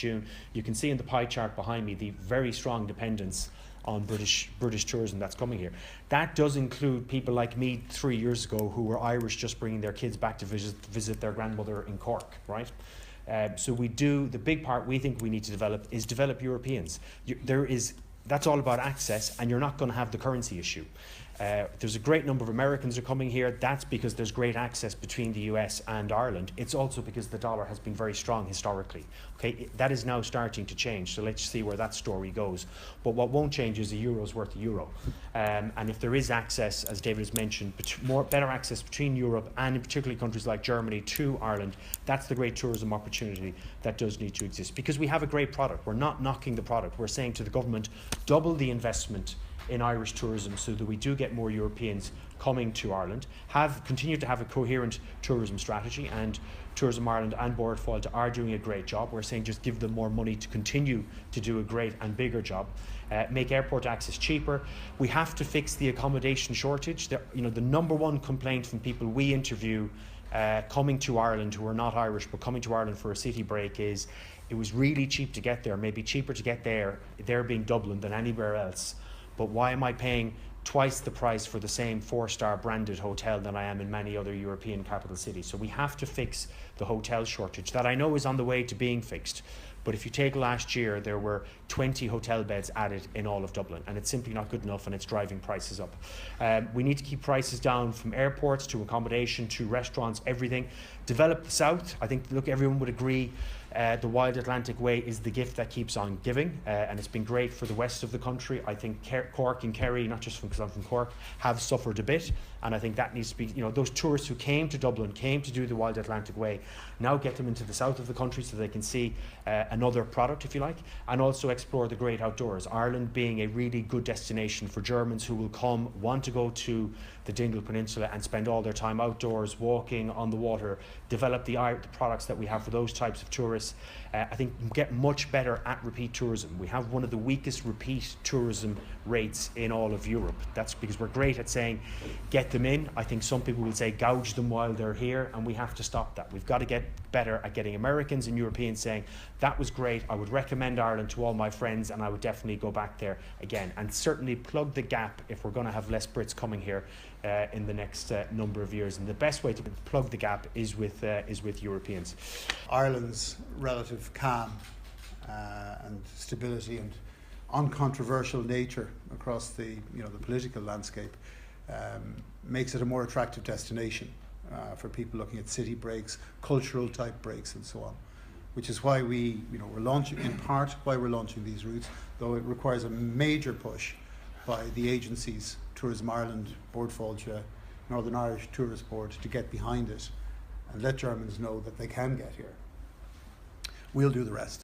June. You can see in the pie chart behind me the very strong dependence on British tourism that's coming here. That does include people like me 3 years ago who were Irish, just bringing their kids back to visit their grandmother in Cork, right? So the big part we think we need to develop Europeans. That's all about access, and you're not going to have the currency issue. There's a great number of Americans are coming here. That's because there's great access between the US and Ireland. It's also because the dollar has been very strong historically. Okay, that is now starting to change. So let's see where that story goes. But what won't change is a euro's worth a euro. And if there is access, as David has mentioned, better access between Europe and in particularly countries like Germany to Ireland, that's the great tourism opportunity that does need to exist. Because we have a great product. We're not knocking the product. We're saying to the government, double the investment in Irish tourism so that we do get more Europeans coming to Ireland, continue to have a coherent tourism strategy, and Tourism Ireland and Bord Fáilte are doing a great job. We're saying just give them more money to continue to do a great and bigger job. Make airport access cheaper. We have to fix the accommodation shortage. The number one complaint from people we interview coming to Ireland who are not Irish but coming to Ireland for a city break is it was really cheap to get there, maybe cheaper to get there being Dublin than anywhere else. But why am I paying twice the price for the same 4-star branded hotel than I am in many other European capital cities? So we have to fix the hotel shortage that I know is on the way to being fixed. But if you take last year, there were 20 hotel beds added in all of Dublin, and it's simply not good enough, and it's driving prices up. We need to keep prices down from airports to accommodation to restaurants, everything. Develop the south. I think, look, everyone would agree the Wild Atlantic Way is the gift that keeps on giving, and it's been great for the west of the country. I think Cork and Kerry, not just because I'm from Cork, have suffered a bit, and I think that needs to be, those tourists who came to Dublin, came to do the Wild Atlantic Way, now get them into the south of the country so they can see another product, if you like, and also explore the great outdoors. Ireland being a really good destination for Germans who will come, want to go to the Dingle Peninsula and spend all their time outdoors, walking on the water, develop the products that we have for those types of tourists. I think get much better at repeat tourism. We have one of the weakest repeat tourism rates in all of Europe. That's because we're great at saying get them in. I think some people will say gouge them while they're here, and we have to stop that. We've got to get better at getting Americans and Europeans saying that was great, I would recommend Ireland to all my friends, and I would definitely go back there again. And certainly plug the gap if we're going to have less Brits coming here in the next number of years. And the best way to plug the gap is with Europeans. Ireland's relative calm and stability and uncontroversial nature across the political landscape makes it a more attractive destination for people looking at city breaks, cultural type breaks, and so on. Which is why we're launching, in part, why we're launching these routes, though it requires a major push by the agencies, Tourism Ireland, Bord Fáilte, Northern Irish Tourist Board, to get behind it and let Germans know that they can get here. We'll do the rest.